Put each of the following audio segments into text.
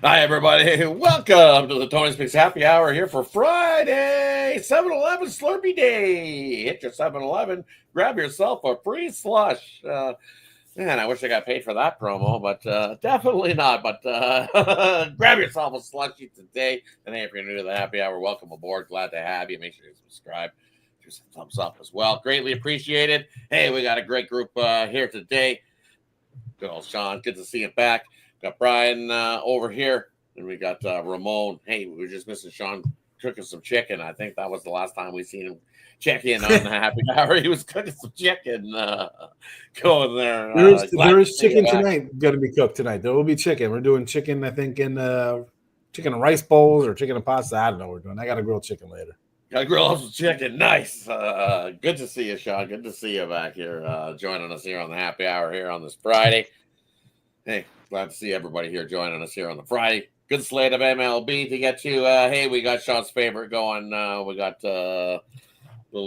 Hi, everybody. Welcome to the Tony Speaks Happy Hour here for Friday, 7-Eleven Slurpee Day. Hit your 7-Eleven, grab yourself a free slush. Man, I wish I got paid for that promo, but definitely not. But grab yourself a slushie today. And hey, if you're new to the happy hour, welcome aboard. Glad to have you. Make sure you subscribe. Do some thumbs up as well. Greatly appreciated. Hey, we got a great group here today. Good old Sean. Good to see him back. Got Brian over here, and we got Ramon. Hey, we were just missing Sean cooking some chicken. I think that was the last time we seen him check in on the happy hour. He was cooking some chicken, going there. There is chicken tonight going to be cooked tonight. There will be chicken. We're doing chicken, I think, in chicken and rice bowls or chicken and pasta. I don't know what we're doing. I got to grill chicken later. Got to grill up some chicken. Nice. Good to see you, Sean. Good to see you back here, joining us here on the happy hour here on this Friday. Hey, glad to see everybody here joining us here on the Friday. Good slate of MLB to get to. Hey, we got Sean's favorite going. We got little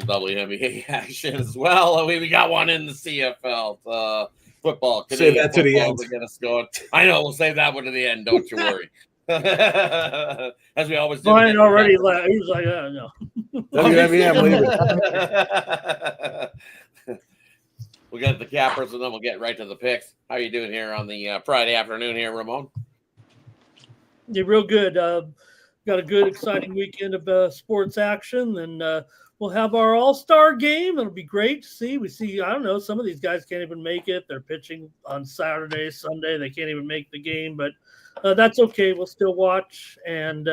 WNBA action as well. We got one in the CFL football. Save that to the end. To get us going. I know. We'll save that one to the end. Don't you worry. As we always do. Brian already left. He was like, no. WNBA, We'll get the cappers and then we'll get right to the picks. How are you doing here on the Friday afternoon here, Ramon? You're real good. Got a good, exciting weekend of sports action, and we'll have our all-star game. It'll be great to see. We see, I don't know, some of these guys can't even make it. They're pitching on Saturday, Sunday. They can't even make the game, but that's okay. We'll still watch and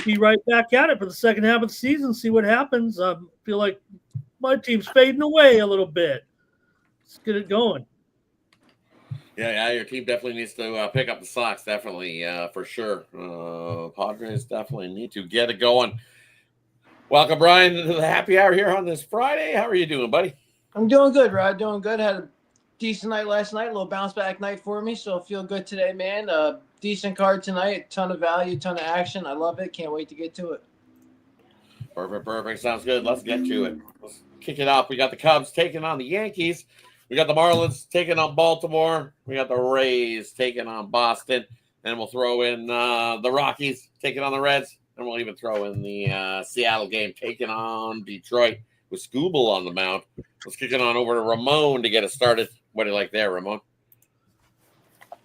be right back at it for the second half of the season, see what happens. I feel like my team's fading away a little bit. Let's get it going. Yeah, your team definitely needs to pick up the Sox, definitely, for sure. Padres definitely need to get it going. Welcome, Brian, to the happy hour here on this Friday. How are you doing, buddy? I'm doing good, Rod. Doing good. Had a decent night last night, a little bounce back night for me, so I feel good today, man. Decent card tonight, ton of value, ton of action. I love it. Can't wait to get to it. Perfect. Sounds good. Let's get to it. Let's kick it off. We got the Cubs taking on the Yankees. We got the Marlins taking on Baltimore. We got the Rays taking on Boston. And we'll throw in the Rockies taking on the Reds. And we'll even throw in the Seattle game taking on Detroit with Scooble on the mound. Let's kick it on over to Ramon to get us started. What do you like there, Ramon?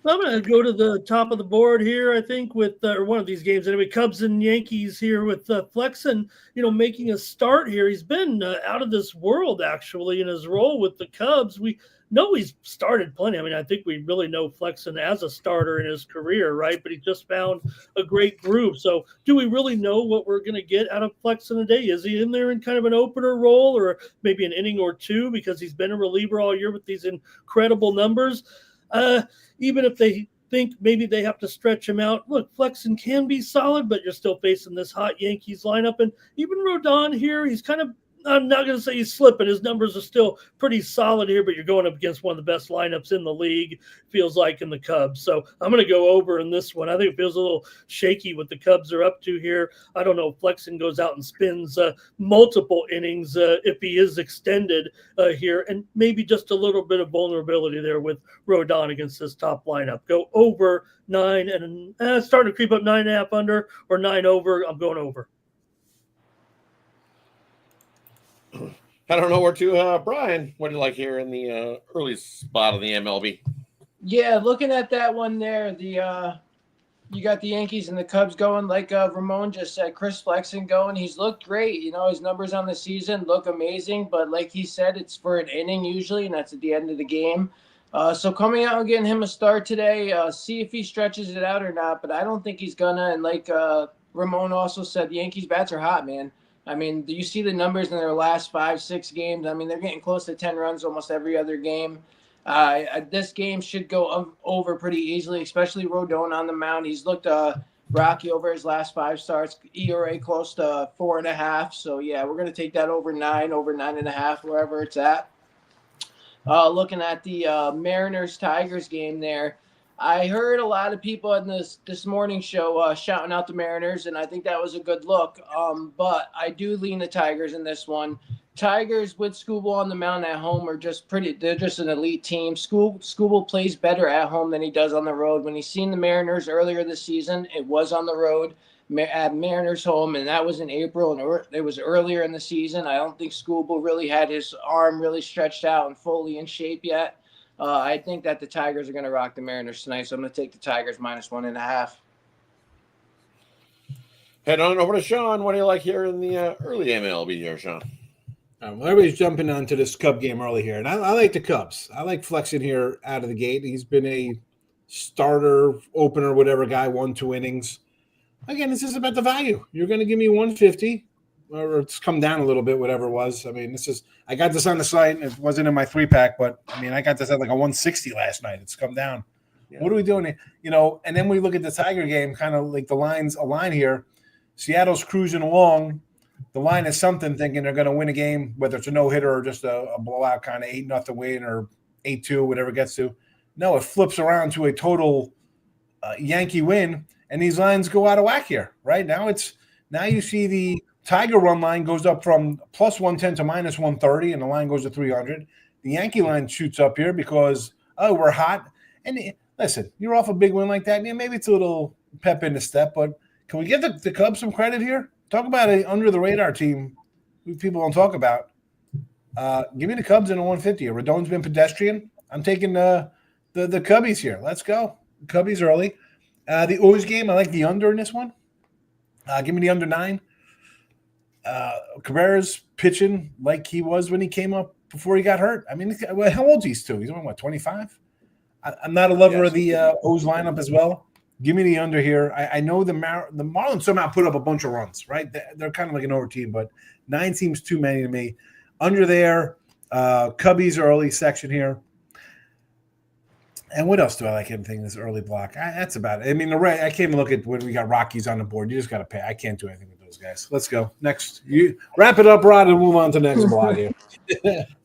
I'm going to go to the top of the board here, I think, with or one of these games anyway. Cubs and Yankees here with Flexen, making a start here. He's been out of this world, actually, in his role with the Cubs. We know he's started plenty. I mean, I think we really know Flexen as a starter in his career, right? But he just found a great group. So do we really know what we're going to get out of Flexen today? Is he in there in kind of an opener role or maybe an inning or two because he's been a reliever all year with these incredible numbers? Even if they think maybe they have to stretch him out, look, Flexen can be solid, but you're still facing this hot Yankees lineup. And even Rodon here, he's kind of, I'm not going to say he's slipping. His numbers are still pretty solid here, but you're going up against one of the best lineups in the league, feels like, in the Cubs. So I'm going to go over in this one. I think it feels a little shaky what the Cubs are up to here. I don't know if Flexen goes out and spins multiple innings if he is extended here, and maybe just a little bit of vulnerability there with Rodon against this top lineup. Go over 9 and starting to creep up 9.5 under or 9 over. I'm going over. I don't know where to, Brian. What do you like here in the early spot of the MLB? Yeah, looking at that one there, you got the Yankees and the Cubs going, like Ramon just said. Chris Flexen going. He's looked great. His numbers on the season look amazing, but like he said, it's for an inning usually, and that's at the end of the game. So coming out and getting him a start today, see if he stretches it out or not, but I don't think he's gonna. And like Ramon also said, the Yankees bats are hot, man. I mean, you see the numbers in their last 5-6 games. I mean, they're getting close to 10 runs almost every other game. This game should go over pretty easily, especially Rodon on the mound. He's looked rocky over his last 5 starts, ERA close to 4.5. So, yeah, we're going to take that over 9.5, wherever it's at. Looking at the Mariners-Tigers game there, I heard a lot of people in this morning show shouting out the Mariners, and I think that was a good look. But I do lean the Tigers in this one. Tigers with Skubal on the mound at home are they're just an elite team. Skubal plays better at home than he does on the road. When he's seen the Mariners earlier this season, it was on the road at Mariners home, and that was in April, and it was earlier in the season. I don't think Skubal really had his arm really stretched out and fully in shape yet. I think that the Tigers are going to rock the Mariners tonight, so I'm going to take the Tigers -1.5. Head on over to Sean. What do you like here in the early MLB here, Sean? Well, everybody's jumping onto this Cub game early here, and I like the Cubs. I like Flexen here out of the gate. He's been a starter, opener, whatever guy, 1-2 innings. Again, this is about the value. You're going to give me 150, or it's come down a little bit, whatever it was. I mean, I got this on the site, and it wasn't in my 3-pack, but I mean, I got this at like a 160 last night. It's come down. Yeah. What are we doing here? You know, and then we look at the Tiger game, kind of like the lines align here. Seattle's cruising along. The line is something, thinking they're going to win a game, whether it's a no-hitter or just a blowout kind of 8-0 win or 8-2, whatever it gets to. No, it flips around to a total Yankee win, and these lines go out of whack here. Right now you see the Tiger run line goes up from +110 to -130, and the line goes to 300. The Yankee line shoots up here because, we're hot. And listen, you're off a big win like that, yeah, maybe it's a little pep in the step, but can we give the Cubs some credit here? Talk about an under-the-radar team who people don't talk about. Give me the Cubs in a 150. Rodon's been pedestrian. I'm taking the Cubbies here. Let's go. Cubbies early. The O's game, I like the under in this one. Give me the under 9. Cabrera's pitching like he was when he came up before he got hurt. I mean, how old is he still? He's only, 25? I'm not a lover of the O's lineup as well. Give me the under here. I know the Marlins somehow put up a bunch of runs, right? They're kind of like an over team, but 9 seems too many to me. Under there, Cubbies early section here. And what else do I like in this early block? That's about it. I mean, I can't even look at when we got Rockies on the board. You just got to pay. I can't do anything with those guys. Let's go. Next. You wrap it up, Rod, and move on to the next block here.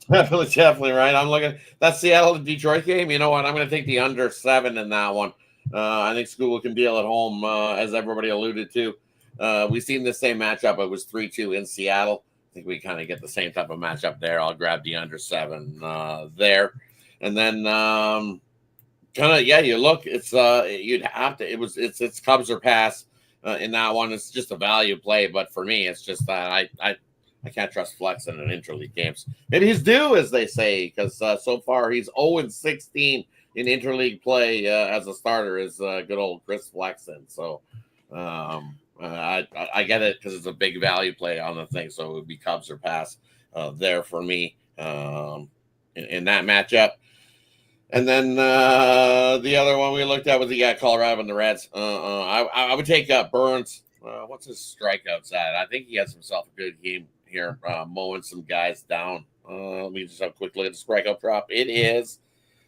Definitely right. I'm looking – that's Seattle-Detroit game. You know what? I'm going to take the under 7 in that one. I think Skubal can deal at home, as everybody alluded to. We've seen the same matchup. It was 3-2 in Seattle. I think we kind of get the same type of matchup there. I'll grab the under 7 there. And then you look, it's you'd have to, it's Cubs or pass in that one. It's just a value play. But for me, it's just that I can't trust Flex in an interleague games. Maybe he's due, as they say, because so far he's 0-16 in interleague play as a starter is good old Chris Flexen. So I get it because it's a big value play on the thing. So it would be Cubs or pass there for me in that matchup. And then the other one we looked at was the Colorado and the Reds. I would take Burns. What's his strikeouts at? I think he has himself a good game here, mowing some guys down. Let me just have a quick look at the strikeout drop. It is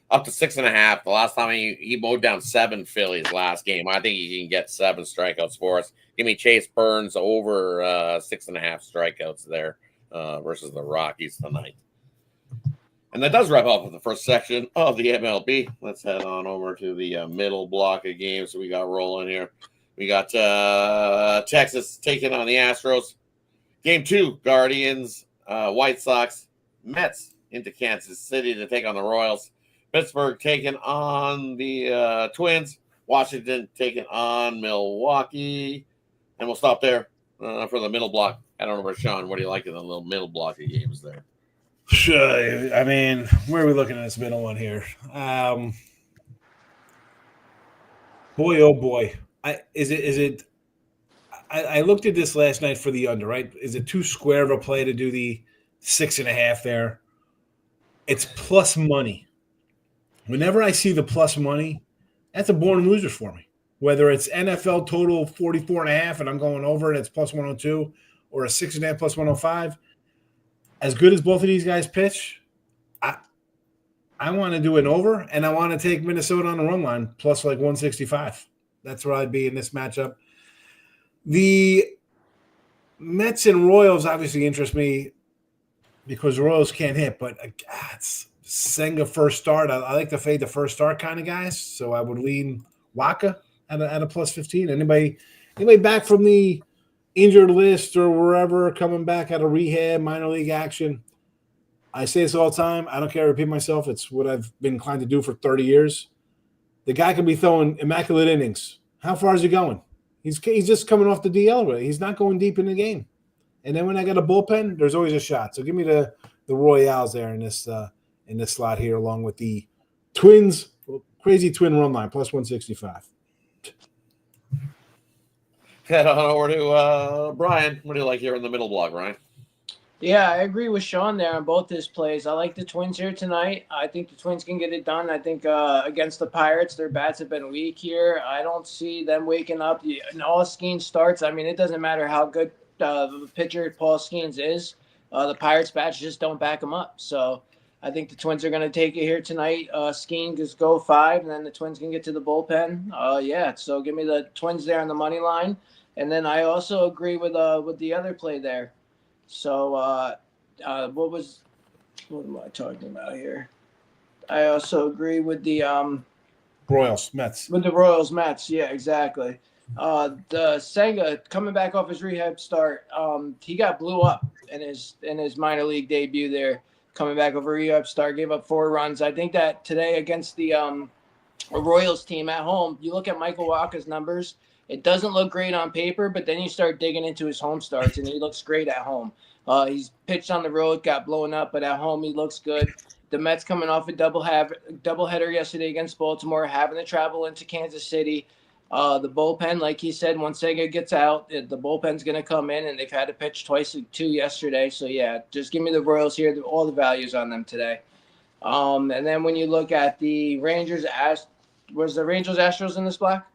up to 6.5. The last time he mowed down 7 Phillies last game. I think he can get 7 strikeouts for us. Give me Chase Burns over 6.5 strikeouts there versus the Rockies tonight. And that does wrap up with the first section of the MLB. Let's head on over to the middle block of games we got rolling here. We got Texas taking on the Astros. Game 2, Guardians, White Sox, Mets into Kansas City to take on the Royals. Pittsburgh taking on the Twins. Washington taking on Milwaukee. And we'll stop there for the middle block. I don't know, Sean, what do you like in the little middle block of games there? Sure. I mean, where are we looking at this middle one here? Boy, oh boy. I looked at this last night for the under, right? Is it too square of a play to do the 6.5 there? It's plus money. Whenever I see the plus money, that's a born loser for me. Whether it's NFL total 44.5 and I'm going over and it's plus 102, or a 6.5 plus 105. As good as both of these guys pitch, I want to do an over, and I want to take Minnesota on the run line plus like 165. That's where I'd be in this matchup. The Mets and Royals obviously interest me because the Royals can't hit, but it's Senga first start. I like to fade the first start kind of guys, so I would lean Waka at a plus 15. Anybody back from the injured list or wherever, coming back out of rehab, minor league action. I say this all the time. I don't care to repeat myself. It's what I've been inclined to do for 30 years. The guy can be throwing immaculate innings. How far is he going? He's just coming off the DL. He's not going deep in the game. And then when I got a bullpen, there's always a shot. So give me the Royals there in this slot here, along with the Twins, crazy twin run line, plus 165. Head on over to Brian. What do you like here in the middle block, Ryan? Yeah, I agree with Sean there on both his plays. I like the Twins here tonight. I think the Twins can get it done. I think against the Pirates, their bats have been weak here. I don't see them waking up. And all Skeens starts, I mean, it doesn't matter how good the pitcher Paul Skeens is. The Pirates bats just don't back him up. So I think the Twins are going to take it here tonight. Skeens just go 5, and then the Twins can get to the bullpen. So give me the Twins there on the money line. And then I also agree with the other play there. So what am I talking about here? I also agree with the Royals, Mets. With the Royals, Mets. Yeah, exactly. The Senga coming back off his rehab start, he got blew up in his minor league debut there, coming back over rehab start, gave up 4 runs. I think that today against the Royals team at home, you look at Michael Wacha's numbers. It doesn't look great on paper, but then you start digging into his home starts, and he looks great at home. He's pitched on the road, got blown up, but at home he looks good. The Mets coming off a doubleheader yesterday against Baltimore, having to travel into Kansas City. The bullpen, like he said, once Sega gets out, the bullpen's going to come in, and they've had to pitch twice, 2 yesterday. So, yeah, just give me the Royals here, all the values on them today. And then when you look at the Rangers, was the Rangers Astros in this block?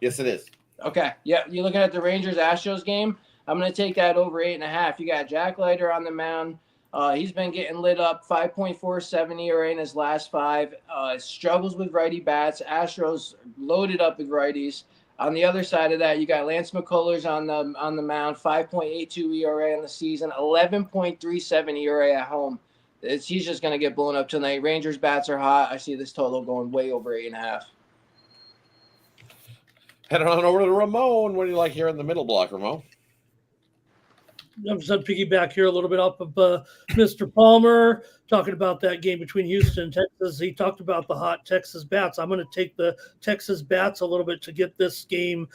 Yes, it is. Okay, yeah, you're looking at the Rangers-Astros game. I'm going to take that over 8.5. You got Jack Leiter on the mound. He's been getting lit up, 5.47 ERA in his last 5. Struggles with righty bats. Astros loaded up with righties. On the other side of that, you got Lance McCullers on the mound, 5.82 ERA in the season, 11.37 ERA at home. He's just going to get blown up tonight. Rangers bats are hot. I see this total going way over 8.5. Heading on over to Ramon. What do you like here in the middle block, Ramon? I'm just going to piggyback here a little bit off of Mr. Palmer, talking about that game between Houston and Texas. He talked about the hot Texas bats. I'm going to take the Texas bats a little bit to get this game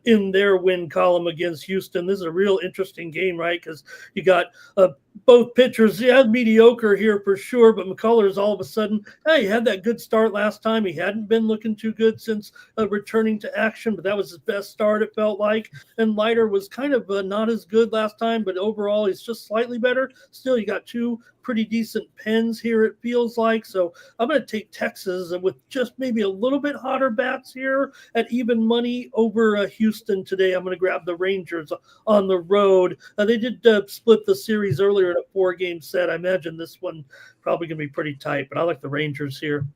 in their win column against Houston. This is a real interesting game, right? Because you got both pitchers, mediocre here for sure, but McCullers all of a sudden, he had that good start last time. He hadn't been looking too good since returning to action, but that was his best start, it felt like. And Leiter was kind of not as good last time, but overall he's just slightly better. Still, you got 2 pretty decent pens here, it feels like. So I'm going to take Texas with just maybe a little bit hotter bats here at even money over Houston today. I'm going to grab the Rangers on the road. They did split the series earlier in a 4-game set. I imagine this one probably going to be pretty tight, but I like the Rangers here.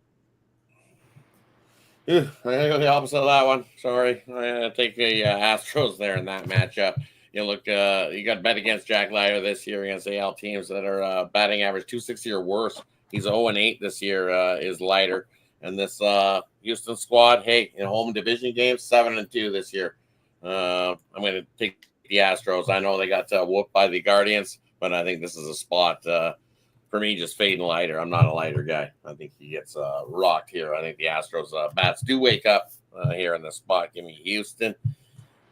Yeah, I go the opposite of that one. Sorry. I take the Astros there in that matchup. You look, you got to bet against Jack Leiter this year against AL teams that are batting average 260 or worse. He's 0-8 this year, is Leiter. And this Houston squad, hey, in home division games, 7-2 this year. I'm going to take the Astros. I know they got whooped by the Guardians, but I think this is a spot for me just fading Leiter. I'm not a Leiter guy. I think he gets rocked here. I think the Astros bats do wake up here in this spot. Give me Houston.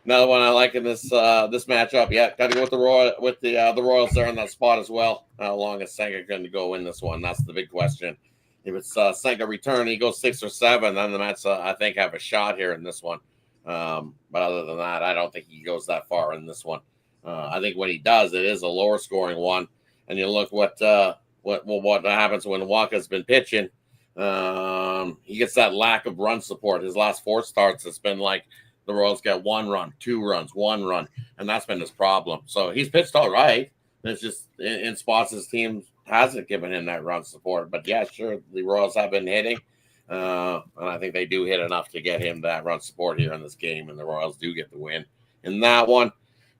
Another one I like in this matchup. Yeah, got to go with the Royals there in that spot as well. How long is Senga going to go in this one? That's the big question. If it's Senga return, he goes 6 or 7, then the Mets I think have a shot here in this one. But other than that, I don't think he goes that far in this one. I think when he does, it is a lower scoring one. And you look what happens when Wacha's been pitching. He gets that lack of run support. His last 4 starts, it's been like the Royals get 1 run, 2 runs, 1 run, and that's been his problem. So he's pitched all right. It's just in spots his team hasn't given him that run support. But yeah, sure, the Royals have been hitting, and I think they do hit enough to get him that run support here in this game, and the Royals do get the win in that one.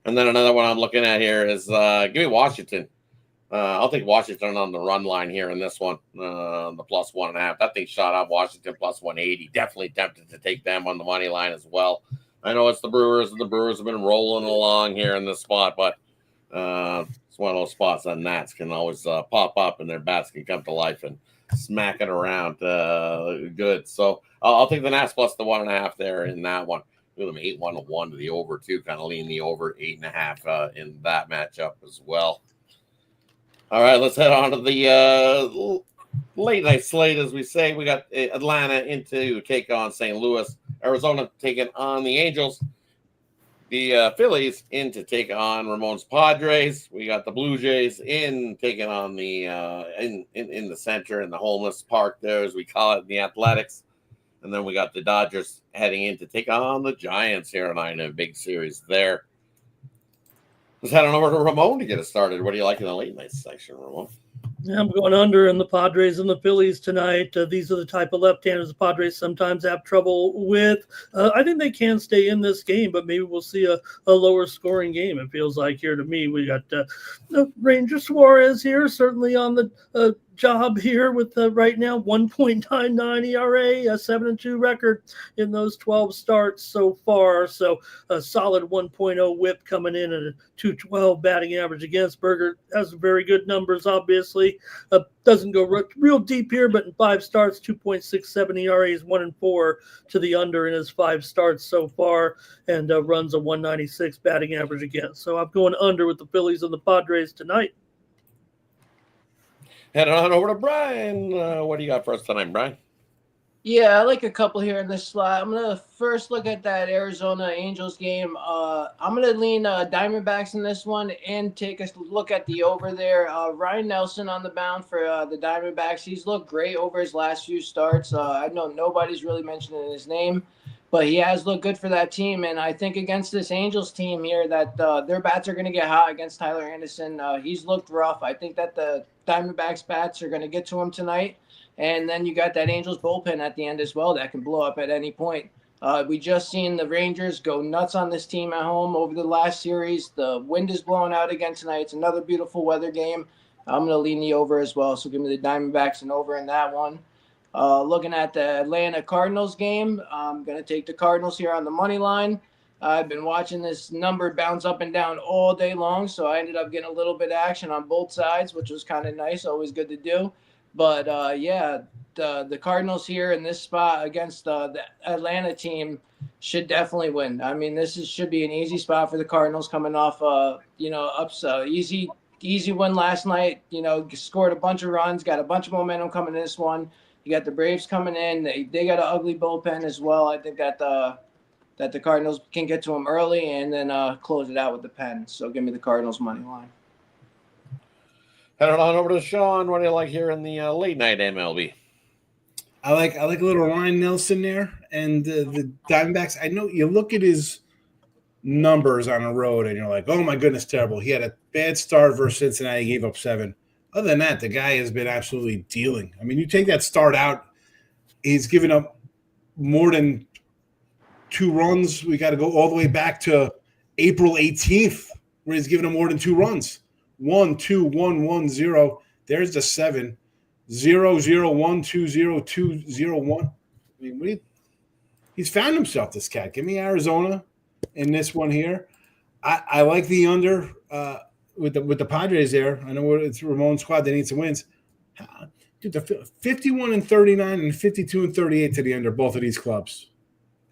And then another one I'm looking at here is give me Washington. I'll take Washington on the run line here in this one, the plus 1.5. That thing shot up Washington plus 180. Definitely tempted to take them on the money line as well. I know it's the Brewers, and the Brewers have been rolling along here in this spot, but it's one of those spots that Nats can always pop up, and their bats can come to life and smack it around good. So I'll take the Nats plus the 1.5 there in that one. Give them 8-1-1 to the over too. Kind of lean the over 8.5 in that matchup as well. All right, let's head on to the late night slate, as we say. We got Atlanta in to take on St. Louis, Arizona taking on the Angels, the Phillies in to take on Ramon's Padres. We got the Blue Jays in taking on the in the center in the homeless park there, as we call it, the Athletics. And then we got the Dodgers heading in to take on the Giants here tonight in a big series there. Let's head on over to Ramon to get us started. What do you like in the late night section, Ramon? Yeah, I'm going under in the Padres and the Phillies tonight. These are the type of left-handers the Padres sometimes have trouble with. I think they can stay in this game, but maybe we'll see a lower scoring game. It feels like here to me. We got Ranger Suarez here, certainly on the job here with right now 1.99 ERA, a 7-2 record in those 12 starts so far. So a solid 1.0 whip coming in at a 212 batting average against. Berger has very good numbers, obviously. Doesn't go real deep here, but in 5 starts, 2.67 ERA is 1-4 to the under in his 5 starts so far, and runs a 196 batting average against. So I'm going under with the Phillies and the Padres tonight. Heading on over to Brian. What do you got for us tonight, Brian? Yeah, I like a couple here in this slot. I'm going to first look at that Arizona Angels game. I'm going to lean Diamondbacks in this one and take a look at the over there. Ryan Nelson on the mound for the Diamondbacks. He's looked great over his last few starts. I know nobody's really mentioning his name, but he has looked good for that team. And I think against this Angels team here that their bats are going to get hot against Tyler Anderson. He's looked rough. I think that the Diamondbacks bats are going to get to him tonight. And then you got that Angels bullpen at the end as well that can blow up at any point. We just seen the Rangers go nuts on this team at home over the last series. The wind is blowing out again tonight. It's another beautiful weather game. I'm going to lean the over as well. So give me the Diamondbacks and over in that one. Looking at the Atlanta Cardinals game, I'm going to take the Cardinals here on the money line. I've been watching this number bounce up and down all day long, so I ended up getting a little bit of action on both sides, which was kind of nice. Always good to do. But, the Cardinals here in this spot against the Atlanta team should definitely win. I mean, should be an easy spot for the Cardinals coming off, easy win last night. Scored a bunch of runs, got a bunch of momentum coming in this one. You got the Braves coming in. They got an ugly bullpen as well. I think that the Cardinals can get to them early and then close it out with the pen. So give me the Cardinals money line. Heading on over to Sean. What do you like here in the late night MLB? I like a little Ryan Nelson there, and the Diamondbacks. I know you look at his numbers on the road, and you're like, "Oh my goodness, terrible." He had a bad start versus Cincinnati. He gave up 7. Other than that, the guy has been absolutely dealing. I mean, you take that start out, he's given up more than 2 runs. We got to go all the way back to April 18th, where he's given up more than 2 runs. 1, 2, 1, 1, 0. There's the 7. 0, 0, 1, 2, 0, 2, 0, 1. I mean, he's found himself, this cat. Give me Arizona in this one here. I like the under with the Padres there. I know it's Ramon's squad. They need some wins. Dude, they're 51-39 and 52-38 to the under, both of these clubs.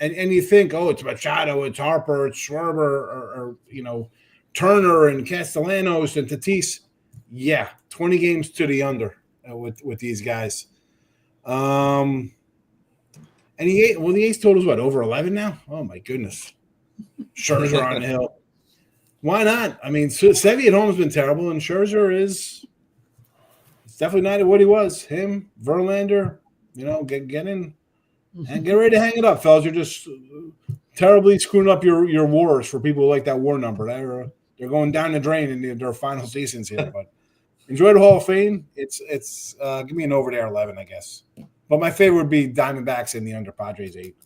And you think, oh, it's Machado, it's Harper, it's Schwarber, or Turner and Castellanos and Tatis. Yeah, 20 games to the under with these guys. And the ace total is what, over 11 now? Oh my goodness. Scherzer on the hill. Why not? I mean, Sevy at home has been terrible, and Scherzer it's definitely not what he was. Him, Verlander, get in and get ready to hang it up, fellas. You're just terribly screwing up your wars for people who like that war number. They're going down the drain in their final seasons here. But enjoy the Hall of Fame. It's give me an over there 11, I guess. But my favorite would be Diamondbacks in the under, Padres 8.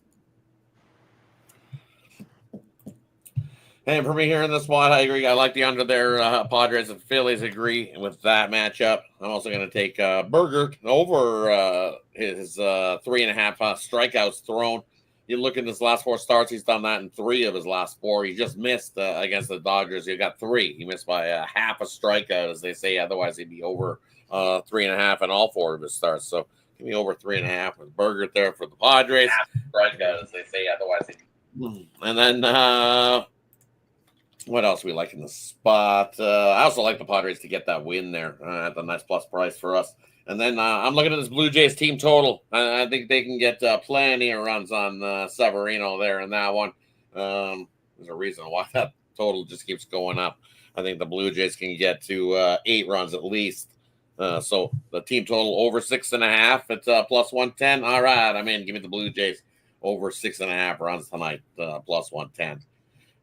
And for me here in this spot, I agree. I like the under there. Padres and Phillies agree with that matchup. I'm also going to take Berger over his 3.5 strikeouts thrown. you look at his last 4 starts, he's done that in 3 of his last 4. He just missed against the Dodgers. He got 3. He missed by half a strikeout, as they say. Otherwise, he'd be over 3.5 in all 4 of his starts. So give me over 3.5 with Berger there for the Padres. Strikeout, as they say. Otherwise, and then what else we like in the spot? I also like the Padres to get that win there at the nice plus price for us. And then I'm looking at this Blue Jays team total. I think they can get plenty of runs on Severino there in that one. There's a reason why that total just keeps going up. I think the Blue Jays can get to 8 runs at least. So the team total over 6.5. It's plus 110. All right, I'm in. Give me the Blue Jays over 6.5 runs tonight, plus 110.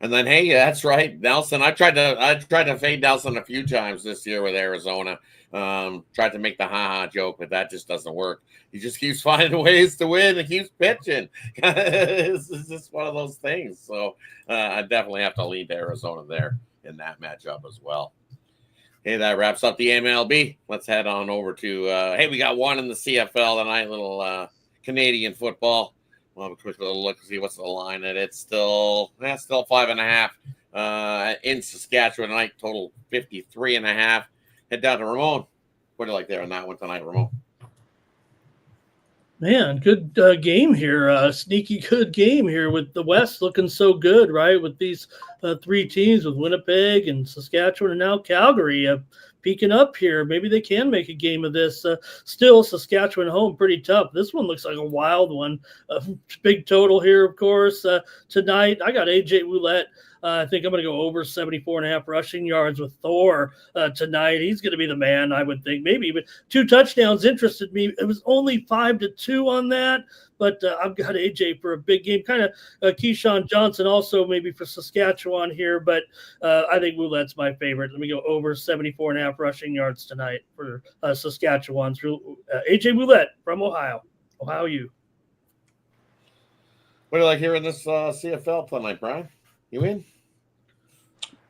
And then, hey, that's right, Nelson. I tried to fade Nelson a few times this year with Arizona. Tried to make the joke, but that just doesn't work. He just keeps finding ways to win and keeps pitching. It's just one of those things. So I definitely have to lean to Arizona there in that matchup as well. Hey, that wraps up the MLB. Let's head on over to we got one in the CFL tonight, little Canadian football. We'll have a quick little look to see what's the line at. It's still 5.5 in Saskatchewan tonight, total 53.5. Head down to Ramon. What do you like there on that one tonight, Ramon? Man, good game here. Sneaky good game here with the West looking so good, right? With these 3 teams, with Winnipeg and Saskatchewan and now Calgary peeking up here. Maybe they can make a game of this. Still, Saskatchewan home pretty tough. This one looks like a wild one. Big total here, of course. Tonight, I got AJ Ouellette. I think I'm going to go over 74.5 rushing yards with Thor tonight. He's going to be the man, I would think. Maybe even 2 touchdowns interested me. It was only 5-2 on that, but I've got AJ for a big game. Kind of Keyshawn Johnson also maybe for Saskatchewan here, but I think Ouellette's my favorite. Let me go over 74.5 rushing yards tonight for Saskatchewan through AJ Ouellette from Ohio. Ohio U. What do you like here in this CFL tonight, Brian? You in?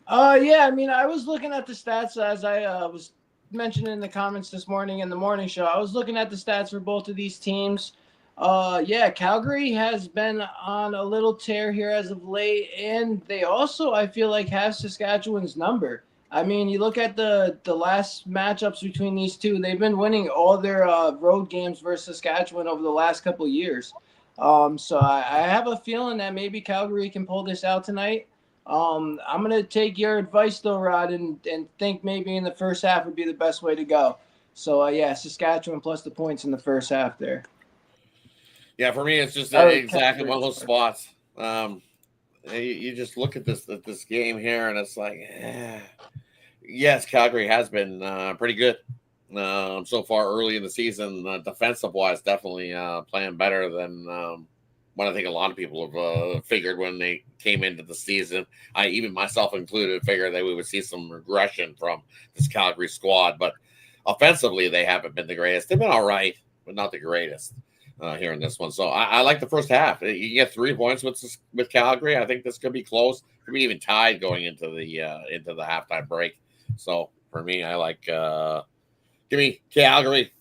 Yeah, I mean, I was looking at the stats as I was mentioning in the comments this morning in the morning show. I was looking at the stats for both of these teams. Calgary has been on a little tear here as of late, and they also, I feel like, have Saskatchewan's number. I mean, you look at the last matchups between these two, they've been winning all their road games versus Saskatchewan over the last couple of years. So I have a feeling that maybe Calgary can pull this out tonight. I'm going to take your advice, though, Rod, and think maybe in the first half would be the best way to go. So, Saskatchewan plus the points in the first half there. Yeah, for me, it's just exactly one of those spots. You just look at this game here, and it's like, yes, Calgary has been pretty good so far early in the season. Defensive-wise, definitely playing better than what I think a lot of people have figured when they came into the season. I, even myself included, figured that we would see some regression from this Calgary squad. But offensively, they haven't been the greatest. They've been all right, but not the greatest here in this one. So I like the first half. You can get 3 points with Calgary. I think this could be close. Could be even tied going into the halftime break. So for me, I like give me Calgary.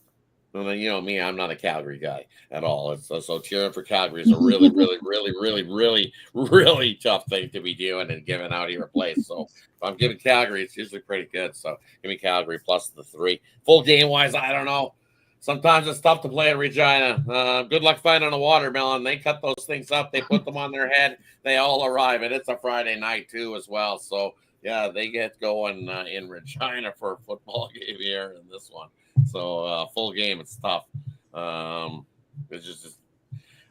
And then, you know me, I'm not a Calgary guy at all. So cheering for Calgary is a really, really, really, really, really, really tough thing to be doing and giving out of your place. So if I'm giving Calgary, it's usually pretty good. So give me Calgary plus the 3. Full game wise, I don't know. Sometimes it's tough to play in Regina. Good luck finding a watermelon. They cut those things up. They put them on their head. They all arrive. And it's a Friday night, too, as well. So, yeah, they get going in Regina for a football game here in this one. So full game, it's tough. It's just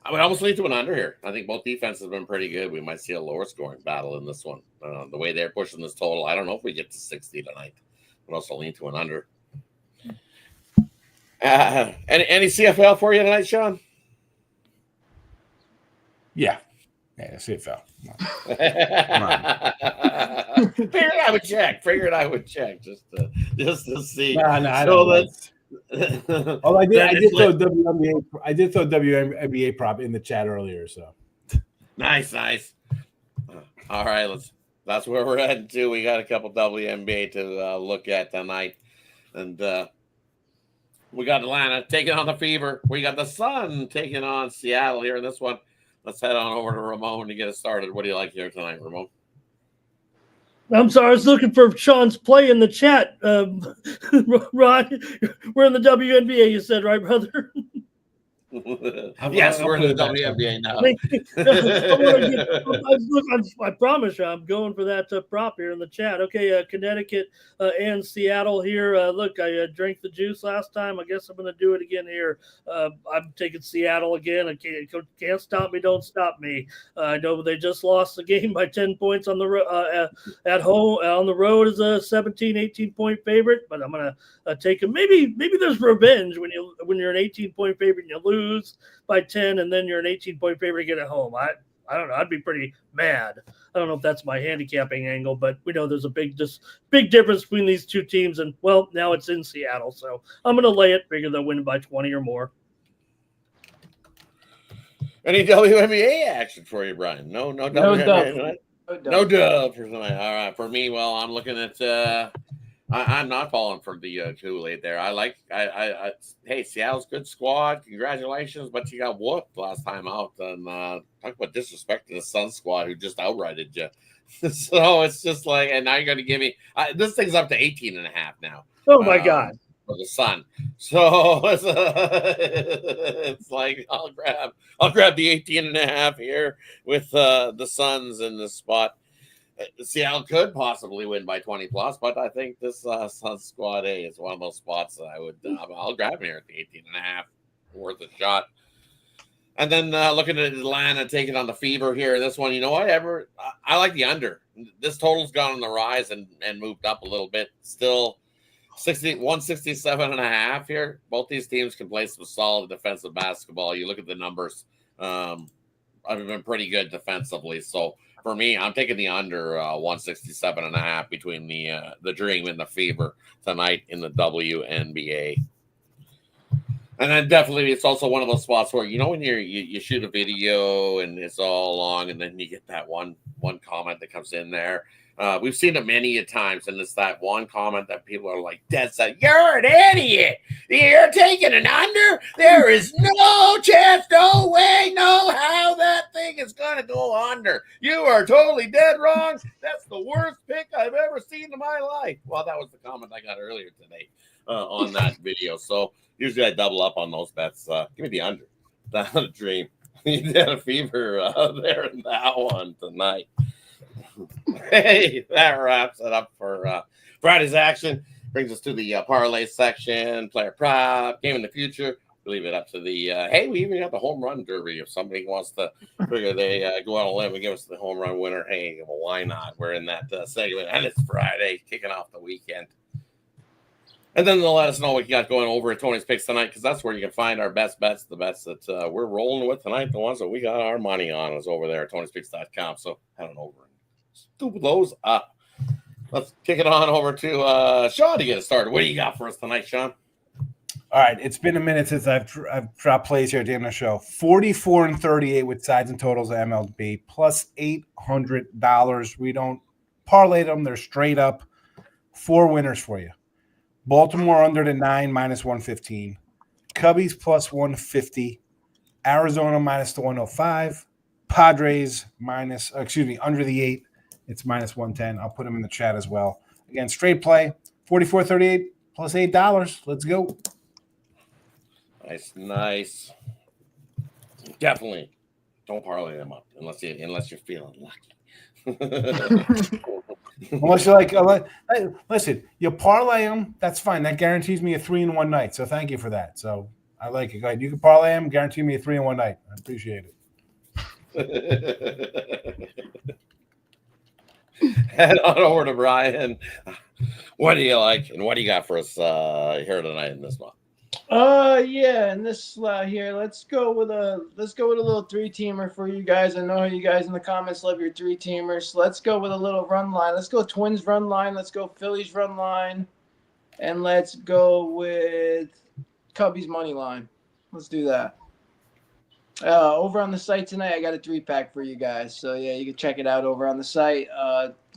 I would almost lean to an under here. I think both defenses have been pretty good. We might see a lower scoring battle in this one. The way they're pushing this total, I don't know if we get to 60 tonight. But also lean to an under. Any CFL for you tonight, Sean? Yeah, CFL. Figured I would check just to see. No, I don't. Oh, I did throw WNBA. I did throw WNBA prop in the chat earlier. So nice. All right, that's where we're heading to. We got a couple WNBA to look at tonight, and we got Atlanta taking on the Fever. We got the Sun taking on Seattle here in this one. let's head on over to Ramon to get us started. What do you like here tonight, Ramon? I'm sorry, I was looking for Sean's play in the chat. Rod, we're in the WNBA, you said, right, brother? Yes, we're in the WNBA now. I promise you, I'm going for that prop here in the chat. Okay, Connecticut and Seattle here. Look, I drank the juice last time. I guess I'm going to do it again here. I'm taking Seattle again. I can't stop me. Don't stop me. I know they just lost the game by 10 points on the at home. On the road is a 17, 18-point favorite, but I'm going to take them. Maybe there's revenge when you're an 18-point favorite and you lose by 10 and then you're an 18-point favorite to get at home. I don't know. I'd be pretty mad. I don't know if that's my handicapping angle, but we know there's a big difference between these two teams. And, well, now it's in Seattle. So I'm going to lay it, figure they'll win by 20 or more. Any WNBA action for you, Brian? No WNBA tonight? No dub for tonight. All right. For me, well, I'm looking at I'm not falling for the Kool-Aid there. Hey, Seattle's good squad. Congratulations, but you got whooped last time out. And talk about disrespect to the Sun squad who just outrighted you. So it's just like, and now you're going to give me this thing's up to 18.5 now. Oh my God. For the Sun. So it's like I'll grab the 18.5 here with the Suns in this spot. Seattle could possibly win by 20 plus, but I think this Sun squad A is one of those spots that I would I'll grab here at the 18.5, worth a shot. And then looking at Atlanta taking on the Fever here. This one, you know what? I like the under. This total's gone on the rise and moved up a little bit. Still 167.5 here. Both these teams can play some solid defensive basketball. You look at the numbers. I've been pretty good defensively, so. For me, I'm taking the under 167.5 between the Dream and the Fever tonight in the WNBA. And then definitely it's also one of those spots where, you know, when you shoot a video and it's all long and then you get that one comment that comes in there. We've seen it many a times, and it's that one comment that people are like, dead set, you're an idiot. You're taking an under. There is no chance, no way, no how that thing is going to go under. You are totally dead wrong. That's the worst pick I've ever seen in my life. Well, that was the comment I got earlier today on that video. So usually I double up on those bets. Give me the under. That's a Dream. You had a Fever there in that one tonight. Hey, that wraps it up for Friday's action. Brings us to the parlay section, player prop, game in the future. We leave it up to the hey, we even got the home run derby. If somebody wants to figure they go out on a limb and give us the home run winner, hey, well, why not? We're in that segment, and it's Friday, kicking off the weekend. And then they'll let us know what you got going over at Tony's Picks tonight, because that's where you can find our best bets, the bets that we're rolling with tonight, the ones that we got our money on is over there at Tony'sPicks.com. So head on over and scoop those up. Let's kick it on over to Sean to get it started. What do you got for us tonight, Sean? All right, it's been a minute since I've dropped plays here at the end of the show. 44-38 with sides and totals at MLB, plus $800. We don't parlay them; they're straight up. 4 winners for you. Baltimore under the 9, minus 115. Cubbies plus 150. Arizona minus the 105. Padres under the 8. It's minus 110. I'll put them in the chat as well. Again, straight play, 44-38 plus $8. Let's go. Nice. Definitely don't parlay them up unless you're feeling lucky. Unless you're like, listen, you parlay them, that's fine. That guarantees me a 3-in-1 night. So thank you for that. So I like it. Go ahead. You can parlay them, guarantee me a 3-in-1 night. I appreciate it. Head on over to Brian. What do you like, and what do you got for us here tonight in this one? Yeah, in this slot here, let's go with a little 3-teamer for you guys. I know you guys in the comments love your 3-teamers. So let's go with a little run line. Let's go Twins run line. Let's go Phillies run line, and let's go with Cubbies money line. Let's do that. Over on the site tonight, I got a 3-pack for you guys. So, yeah, you can check it out over on the site.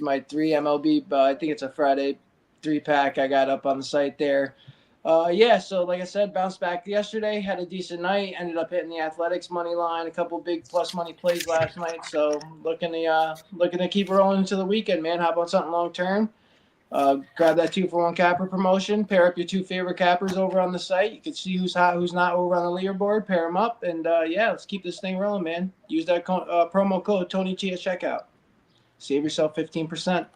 My 3 MLB, I think it's a Friday 3-pack I got up on the site there. Yeah, so like I said, bounced back yesterday, had a decent night, ended up hitting the Athletics money line, a couple big plus money plays last night. So looking to keep rolling into the weekend, man. How about something long term? Grab that 2-for-1 capper promotion. Pair up your two favorite cappers over on the site. You can see who's hot, who's not over on the leaderboard. Pair them up, and yeah, let's keep this thing rolling, man. Use that promo code TonyT at checkout. Save yourself 15%.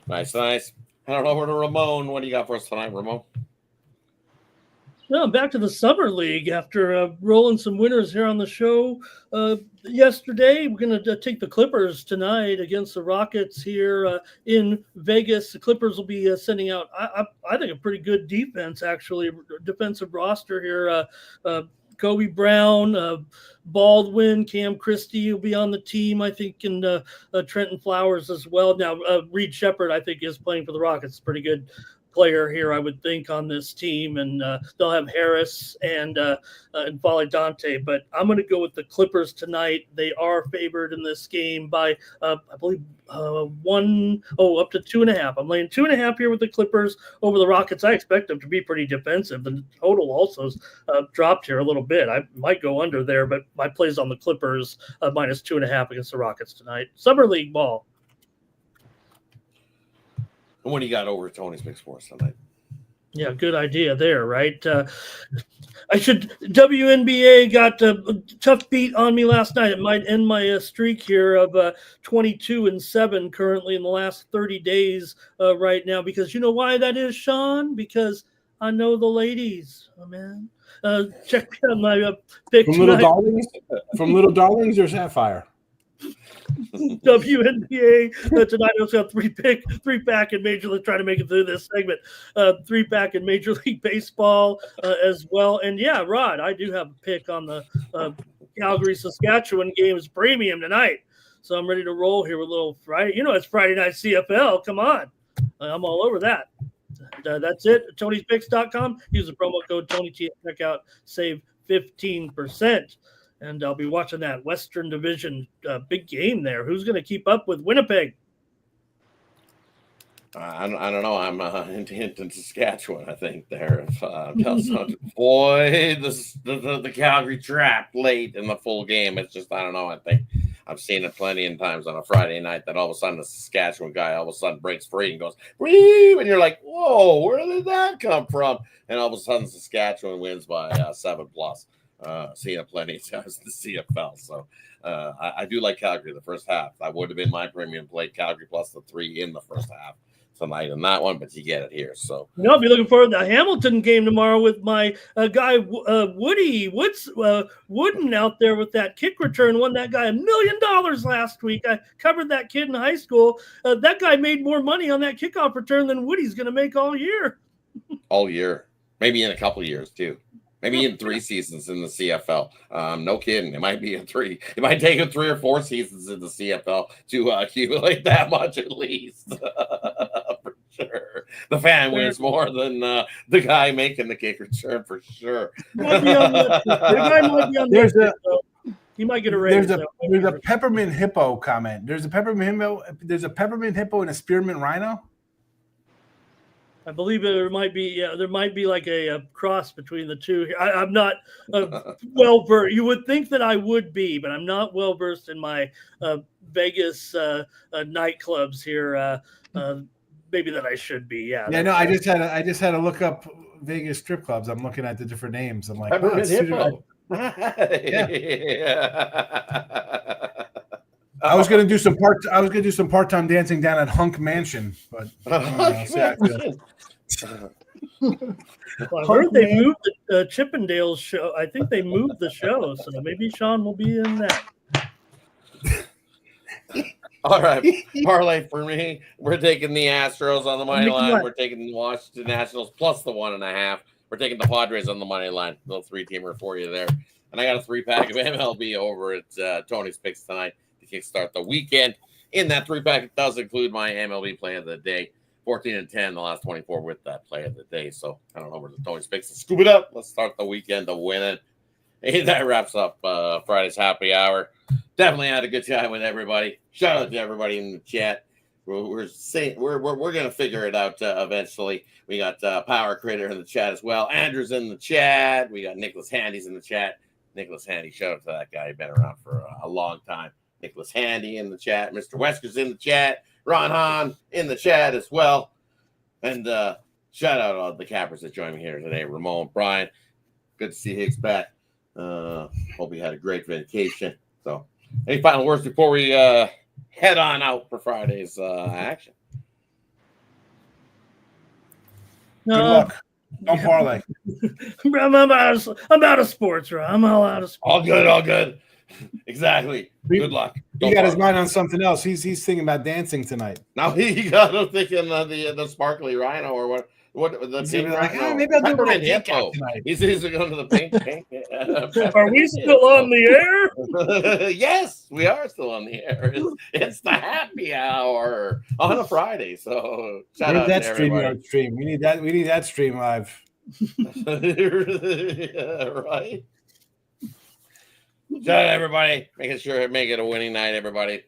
Nice. I don't know where to Ramon. What do you got for us tonight, Ramon? No, back to the Summer League after rolling some winners here on the show yesterday. We're going to take the Clippers tonight against the Rockets here in Vegas. The Clippers will be sending out, I think, a pretty good defense, actually, defensive roster here. Kobe Brown, Baldwin, Cam Christie will be on the team, I think, and Trenton Flowers as well. Now, Reed Shepherd, I think, is playing for the Rockets. Pretty good player here, I would think, on this team, and they'll have Harris and Volley Dante. But I'm going to go with the Clippers tonight. They are favored in this game by, I believe, up to 2.5. I'm laying 2.5 here with the Clippers over the Rockets. I expect them to be pretty defensive. The total also dropped here a little bit. I might go under there, but my play's on the Clippers minus 2.5 against the Rockets tonight. Summer League ball. And what do you got over at Tony's Big Sports tonight? Yeah, good idea there, right? WNBA got a tough beat on me last night. It might end my streak here of 22-7 currently in the last 30 days right now. Because you know why that is, Sean? Because I know the ladies, man. Check out my pick from Little Darlings. From Little Darlings or Sapphire? WNBA tonight. I also have three pack in Major League, trying to make it through this segment. 3-pack in Major League Baseball as well. And yeah, Rod, I do have a pick on the Calgary Saskatchewan games premium tonight. So I'm ready to roll here with a little Friday. You know, it's Friday night CFL. Come on. I'm all over that. That's it. Tony'sPicks.com. Use the promo code TonyT at checkout. Save 15%. And I'll be watching that Western Division big game there. Who's going to keep up with Winnipeg? I don't know. I'm in Saskatchewan, I think, there. Boy, the Calgary trap late in the full game. It's just, I don't know. I think I've seen it plenty of times on a Friday night that all of a sudden the Saskatchewan guy all of a sudden breaks free and goes, "Wee!" And you're like, whoa, where did that come from? And all of a sudden Saskatchewan wins by 7+. Seen it plenty of times in the CFL. So I do like Calgary the first half. That would have been my premium play, Calgary plus the 3 in the first half tonight in that one, but you get it here. So I'll be looking forward to the Hamilton game tomorrow with my guy Wooden out there with that kick return. Won that guy $1 million last week. I covered that kid in high school. That guy made more money on that kickoff return than Woody's going to make all year. All year, maybe in a couple of years too. Maybe in 3 seasons in the CFL. No kidding. It might be in 3. It might take him 3 or 4 seasons in the CFL to accumulate that much at least. For sure. The fan wins more than the guy making the kick return for sure. He might be might get a raise. There's a peppermint hippo comment. There's a peppermint hippo and a spearmint rhino. I believe there might be like a cross between the two. I'm not well versed. You would think that I would be, but I'm not well versed in my Vegas nightclubs here. Maybe that I should be. Yeah. Yeah. No, I just had to look up Vegas strip clubs. I'm looking at the different names. I'm like, Peppermint hippo. I was gonna do some part-time dancing down at Hunk Mansion, but well, I heard they moved the Chippendales show. I think they moved the show, so maybe Sean will be in that. All right, parlay for me. We're taking the Astros on the money line. We're taking the Washington Nationals plus the 1.5. We're taking the Padres on the money line. Little 3-teamer for you there. And I got a 3-pack of MLB over at Tony's Picks tonight to kickstart the weekend. In that 3-pack, it does include my MLB play of the day. 14-10 the last 24 with that play of the day. So I don't know where the Tony's Picks to scoop it up. Let's start the weekend to win it. And that wraps up Friday's happy hour. Definitely had a good time with everybody. Shout out to everybody in the chat. We're gonna figure it out eventually. We got Power Critter in the chat as well. Andrew's in the chat. We got Nicholas Handy's in the chat. Nicholas Handy, shout out to that guy. He's been around for a long time. Nicholas Handy in the chat. Mr. Wesker's in the chat. Ron Hahn in the chat as well. And shout out all the cappers that joined me here today. Ramon, Brian, good to see Higgs back. Hope you had a great vacation. So, any final words before we head on out for Friday's action? Good luck. Don't parlay. I'm out of sports, right? I'm all out of sports. All good. Exactly. Good luck. He got his mind on something else. He's thinking about dancing tonight. Now he got him thinking the sparkly rhino or what the He's pink like, rhino. maybe I'll do a Peppermint little hippo. tonight. He's going to the pink. Are we still on the air? Yes, we are still on the air. It's the happy hour on a Friday. So shout out that to everybody. stream. We need that stream live. Right. Shout out everybody. Make it a winning night, everybody.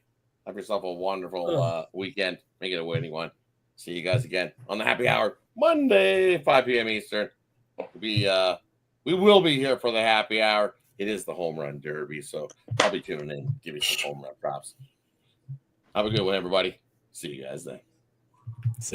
Have yourself a wonderful weekend. Make it a winning one. See you guys again on the happy hour Monday, 5 p.m. Eastern. We will be here for the happy hour. It is the home run derby, so I'll be tuning in. Give you some home run props. Have a good one, everybody. See you guys then. See.